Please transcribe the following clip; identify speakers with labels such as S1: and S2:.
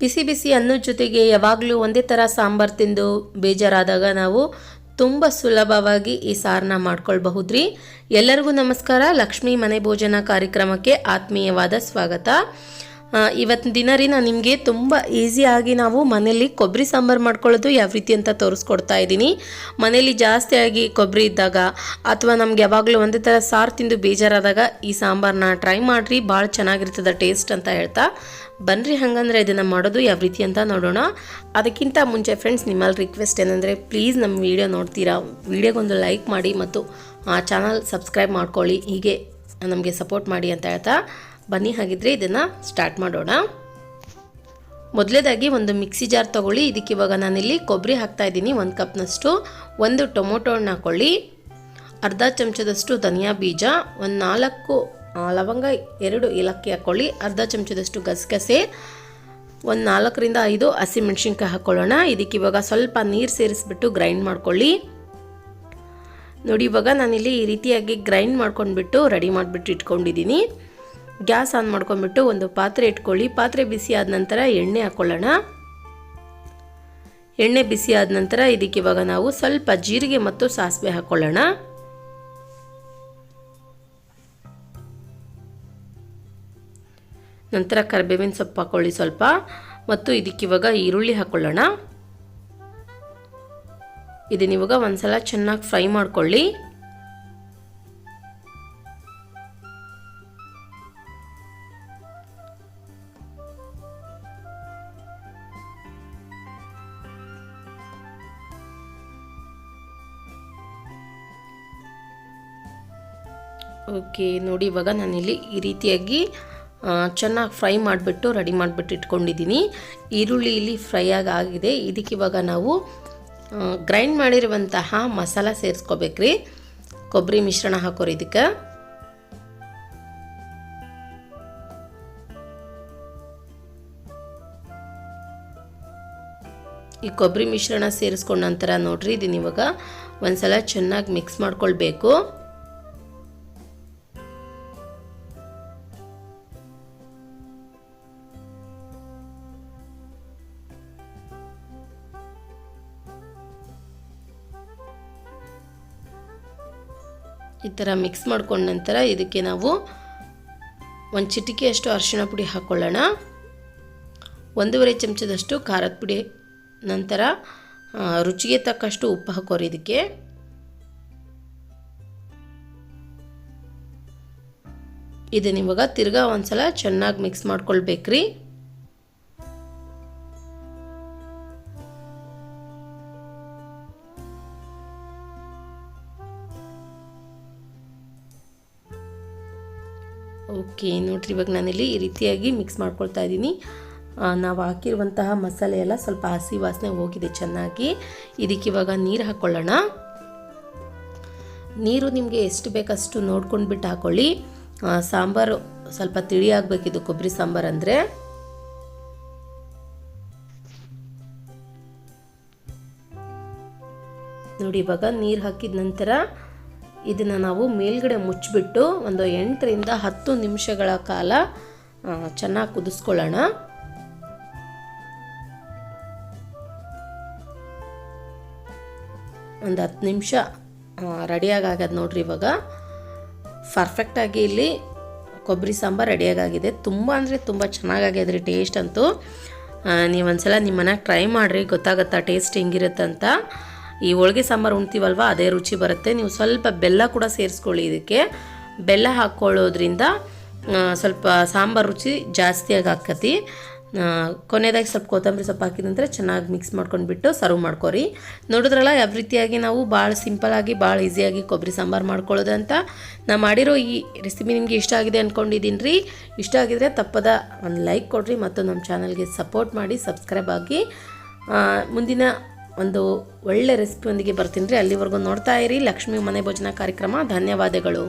S1: ಬಿಸಿ ಬಿಸಿ ಅನ್ನದ ಜೊತೆಗೆ ಯಾವಾಗಲೂ ಒಂದೇ ಥರ ಸಾಂಬಾರು ತಿಂದು ಬೇಜಾರಾದಾಗ ನಾವು ತುಂಬ ಸುಲಭವಾಗಿ ಈ ಸಾರನ್ನ ಮಾಡ್ಕೊಳ್ಬಹುದ್ರಿ. ಎಲ್ಲರಿಗೂ ನಮಸ್ಕಾರ. ಲಕ್ಷ್ಮಿ ಮನೆ ಭೋಜನ ಕಾರ್ಯಕ್ರಮಕ್ಕೆ ಆತ್ಮೀಯವಾದ ಸ್ವಾಗತ. ಇವತ್ತಿನ ದಿನ ರೀ ನಾನು ನಿಮಗೆ ತುಂಬ ಈಸಿಯಾಗಿ ನಾವು ಮನೆಯಲ್ಲಿ ಕೊಬ್ಬರಿ ಸಾಂಬಾರು ಮಾಡ್ಕೊಳ್ಳೋದು ಯಾವ ರೀತಿ ಅಂತ ತೋರಿಸ್ಕೊಡ್ತಾ ಇದ್ದೀನಿ. ಮನೆಯಲ್ಲಿ ಜಾಸ್ತಿಯಾಗಿ ಕೊಬ್ಬರಿ ಇದ್ದಾಗ ಅಥವಾ ನಮ್ಗೆ ಯಾವಾಗಲೂ ಒಂದೇ ಥರ ಸಾರು ತಿಂದು ಬೇಜಾರಾದಾಗ ಈ ಸಾಂಬಾರನ್ನ ಟ್ರೈ ಮಾಡಿರಿ, ಭಾಳ ಚೆನ್ನಾಗಿರ್ತದೆ ಟೇಸ್ಟ್ ಅಂತ ಹೇಳ್ತಾ ಬನ್ನಿರಿ. ಹಾಗಂದ್ರೆ ಇದನ್ನು ಮಾಡೋದು ಯಾವ ರೀತಿ ಅಂತ ನೋಡೋಣ. ಅದಕ್ಕಿಂತ ಮುಂಚೆ ಫ್ರೆಂಡ್ಸ್, ನಿಮ್ಮಲ್ಲಿ ರಿಕ್ವೆಸ್ಟ್ ಏನಂದರೆ ಪ್ಲೀಸ್ ನಮ್ಮ ವಿಡಿಯೋ ನೋಡ್ತೀರಾ, ವಿಡಿಯೋಗೊಂದು ಲೈಕ್ ಮಾಡಿ ಮತ್ತು ಆ ಚಾನಲ್ ಸಬ್ಸ್ಕ್ರೈಬ್ ಮಾಡ್ಕೊಳ್ಳಿ, ಹೀಗೆ ನಮಗೆ ಸಪೋರ್ಟ್ ಮಾಡಿ ಅಂತ ಹೇಳ್ತಾ ಬನ್ನಿ. ಹಾಗಿದ್ರೆ ಇದನ್ನು ಸ್ಟಾರ್ಟ್ ಮಾಡೋಣ. ಮೊದಲೇದಾಗಿ ಒಂದು ಮಿಕ್ಸಿ ಜಾರ್ ತೊಗೊಳ್ಳಿ. ಇದಕ್ಕೆ ಇವಾಗ ನಾನಿಲ್ಲಿ ಕೊಬ್ಬರಿ ಹಾಕ್ತಾ ಇದ್ದೀನಿ 1 ಕಪ್ನಷ್ಟು. 1 ಟೊಮೊಟೊ ಹಣ್ಣು ಹಾಕ್ಕೊಳ್ಳಿ, ಅರ್ಧ ಚಮಚದಷ್ಟು ಧನಿಯಾ ಬೀಜ, 4 ಲವಂಗ, 2 ಏಲಕ್ಕಿ ಹಾಕ್ಕೊಳ್ಳಿ, ಅರ್ಧ ಚಮಚದಷ್ಟು ಗಸಗಸೆ, 4 ರಿಂದ 5 ಹಸಿಮೆಣಸಿನ್ಕಾಯಿ ಹಾಕ್ಕೊಳ್ಳೋಣ. ಇದಕ್ಕೆ ಇವಾಗ ಸ್ವಲ್ಪ ನೀರು ಸೇರಿಸ್ಬಿಟ್ಟು ಗ್ರೈಂಡ್ ಮಾಡ್ಕೊಳ್ಳಿ. ನೋಡಿ, ಇವಾಗ ನಾನಿಲ್ಲಿ ಈ ರೀತಿಯಾಗಿ ಗ್ರೈಂಡ್ ಮಾಡ್ಕೊಂಡ್ಬಿಟ್ಟು ರೆಡಿ ಮಾಡಿಬಿಟ್ಟು ಇಟ್ಕೊಂಡಿದ್ದೀನಿ. ಗ್ಯಾಸ್ ಆನ್ ಮಾಡ್ಕೊಂಡ್ಬಿಟ್ಟು ಒಂದು ಪಾತ್ರೆ ಇಟ್ಕೊಳ್ಳಿ. ಪಾತ್ರೆ ಬಿಸಿ ಆದ ನಂತರ ಎಣ್ಣೆ ಹಾಕ್ಕೊಳ್ಳೋಣ. ಎಣ್ಣೆ ಬಿಸಿ ಆದ ನಂತರ ಇದಕ್ಕೆ ಇವಾಗ ನಾವು ಸ್ವಲ್ಪ ಜೀರಿಗೆ ಮತ್ತು ಸಾಸಿವೆ ಹಾಕ್ಕೊಳ್ಳೋಣ. ನಂತರ ಕರಿಬೇವಿನ ಸೊಪ್ಪು ಹಾಕ್ಕೊಳ್ಳಿ ಸ್ವಲ್ಪ, ಮತ್ತು ಇದಕ್ಕೆ ಇವಾಗ ಈರುಳ್ಳಿ ಹಾಕ್ಕೊಳ್ಳೋಣ. ಇದನ್ನ ಇವಾಗ ಒಂದ್ಸಲ ಚೆನ್ನಾಗಿ ಫ್ರೈ ಮಾಡ್ಕೊಳ್ಳಿ. ಓಕೆ, ನೋಡಿ ಇವಾಗ ನಾನಿಲ್ಲಿ ಈ ರೀತಿಯಾಗಿ ಚೆನ್ನಾಗಿ ಫ್ರೈ ಮಾಡಿಬಿಟ್ಟು ರೆಡಿ ಮಾಡಿಬಿಟ್ಟು ಇಟ್ಕೊಂಡಿದ್ದೀನಿ. ಈರುಳ್ಳಿ ಇಲ್ಲಿ ಫ್ರೈ ಆಗಿದೆ. ಇದಕ್ಕೆ ಇವಾಗ ನಾವು ಗ್ರೈಂಡ್ ಮಾಡಿರುವಂತಹ ಮಸಾಲ ಸೇರಿಸ್ಕೋಬೇಕ್ರಿ. ಕೊಬ್ಬರಿ ಮಿಶ್ರಣ ಹಾಕೋರಿ. ಇದಕ್ಕೆ ಈ ಕೊಬ್ಬರಿ ಮಿಶ್ರಣ ಸೇರಿಸ್ಕೊಂಡ ನಂತರ ನೋಡ್ರಿ, ಇದನ್ನ ಇವಾಗ ಒಂದ್ಸಲ ಚೆನ್ನಾಗಿ ಮಿಕ್ಸ್ ಮಾಡ್ಕೊಳ್ಬೇಕು. ಈ ಥರ ಮಿಕ್ಸ್ ಮಾಡ್ಕೊಂಡ ನಂತರ ಇದಕ್ಕೆ ನಾವು 1 ಚಿಟಿಕೆಯಷ್ಟು ಅರಿಶಿಣ ಪುಡಿ ಹಾಕ್ಕೊಳ್ಳೋಣ, 1.5 ಚಮಚದಷ್ಟು ಖಾರದ ಪುಡಿ, ನಂತರ ರುಚಿಗೆ ತಕ್ಕಷ್ಟು ಉಪ್ಪು ಹಾಕೋರಿ. ಇದಕ್ಕೆ ಇದನ್ನ ಇವಾಗ ತಿರ್ಗಾ ಒಂದ್ಸಲ ಚೆನ್ನಾಗಿ ಮಿಕ್ಸ್ ಮಾಡ್ಕೊಳ್ಬೇಕ್ರಿ. ಓಕೆ, ನೋಡ್ರಿ ಇವಾಗ ನಾನಿಲ್ಲಿ ಈ ರೀತಿಯಾಗಿ ಮಿಕ್ಸ್ ಮಾಡ್ಕೊಳ್ತಾ ಇದ್ದೀನಿ. ನಾವು ಹಾಕಿರುವಂತಹ ಮಸಾಲೆ ಎಲ್ಲ ಸ್ವಲ್ಪ ಹಸಿ ವಾಸನೆ ಹೋಗಿದೆ ಚೆನ್ನಾಗಿ. ಇದಕ್ಕೆ ಇವಾಗ ನೀರು ಹಾಕ್ಕೊಳ್ಳೋಣ. ನೀರು ನಿಮಗೆ ಎಷ್ಟು ಬೇಕಷ್ಟು ನೋಡ್ಕೊಂಡ್ಬಿಟ್ಟು ಹಾಕ್ಕೊಳ್ಳಿ. ಸಾಂಬಾರು ಸ್ವಲ್ಪ ತಿಳಿ ಆಗಬೇಕಿದು ಕೊಬ್ಬರಿ ಸಾಂಬಾರು ಅಂದರೆ. ನೋಡಿ, ಇವಾಗ ನೀರು ಹಾಕಿದ ನಂತರ ಇದನ್ನು ನಾವು ಮೇಲ್ಗಡೆ ಮುಚ್ಚಿಬಿಟ್ಟು ಒಂದು 8 ರಿಂದ 10 ನಿಮಿಷಗಳ ಕಾಲ ಚೆನ್ನಾಗಿ ಕುದಿಸ್ಕೊಳ್ಳೋಣ. ಒಂದು 10 ನಿಮಿಷ ರೆಡಿಯಾಗಾಗದು ನೋಡ್ರಿ. ಇವಾಗ ಪರ್ಫೆಕ್ಟಾಗಿ ಇಲ್ಲಿ ಕೊಬ್ಬರಿ ಸಾಂಬಾರು ರೆಡಿಯಾಗಿದೆ. ತುಂಬ ಅಂದರೆ ತುಂಬ ಚೆನ್ನಾಗಾಗ್ಯದ್ರಿ ಟೇಸ್ಟ್ ಅಂತೂ. ನೀವು ಒಂದ್ಸಲ ನಿಮ್ಮ ಮನೆಗೆ ಟ್ರೈ ಮಾಡಿರಿ, ಗೊತ್ತಾಗತ್ತಾ ಟೇಸ್ಟ್ ಹೆಂಗಿರುತ್ತಂತ. ಈ ಹೋಳಿಗೆ ಸಾಂಬಾರು ಉಣ್ತೀವಲ್ವ ಅದೇ ರುಚಿ ಬರುತ್ತೆ. ನೀವು ಸ್ವಲ್ಪ ಬೆಲ್ಲ ಕೂಡ ಸೇರಿಸ್ಕೊಳ್ಳಿ. ಇದಕ್ಕೆ ಬೆಲ್ಲ ಹಾಕ್ಕೊಳ್ಳೋದ್ರಿಂದ ಸ್ವಲ್ಪ ಸಾಂಬಾರು ರುಚಿ ಜಾಸ್ತಿಯಾಗಿ ಹಾಕತಿ. ಕೊನೆಯದಾಗಿ ಸ್ವಲ್ಪ ಕೊತ್ತಂಬರಿ ಸೊಪ್ಪು ಹಾಕಿದ ನಂತರ ಚೆನ್ನಾಗಿ ಮಿಕ್ಸ್ ಮಾಡ್ಕೊಂಡ್ಬಿಟ್ಟು ಸರ್ವ್ ಮಾಡ್ಕೊರಿ. ನೋಡಿದ್ರಲ್ಲ ಯಾವ ರೀತಿಯಾಗಿ ನಾವು ಭಾಳ ಸಿಂಪಲಾಗಿ ಭಾಳ ಈಸಿಯಾಗಿ ಕೊಬ್ಬರಿ ಸಾಂಬಾರು ಮಾಡ್ಕೊಳ್ಳೋದು ಅಂತ. ನಾ ಮಾಡಿರೋ ಈ ರೆಸಿಪಿ ನಿಮಗೆ ಇಷ್ಟ ಆಗಿದೆ ಅಂದ್ಕೊಂಡಿದ್ದೀನಿ ರೀ. ಇಷ್ಟ ಆಗಿದ್ರೆ ತಪ್ಪದ ಒಂದು ಲೈಕ್ ಕೊಡಿರಿ ಮತ್ತು ನಮ್ಮ ಚಾನಲ್ಗೆ ಸಪೋರ್ಟ್ ಮಾಡಿ, ಸಬ್ಸ್ಕ್ರೈಬ್ ಆಗಿ. ಮುಂದಿನ ಒಂದು ಒಳ್ಳೆ ರೆಸಿಪಿಯೊಂದಿಗೆ ಬರ್ತೀನಿ ರೀ. ಅಲ್ಲಿವರೆಗೂ ನೋಡ್ತಾ ಇರಿ ಲಕ್ಷ್ಮಿ ಮನೆ ಭೋಜನ ಕಾರ್ಯಕ್ರಮ. ಧನ್ಯವಾದಗಳು.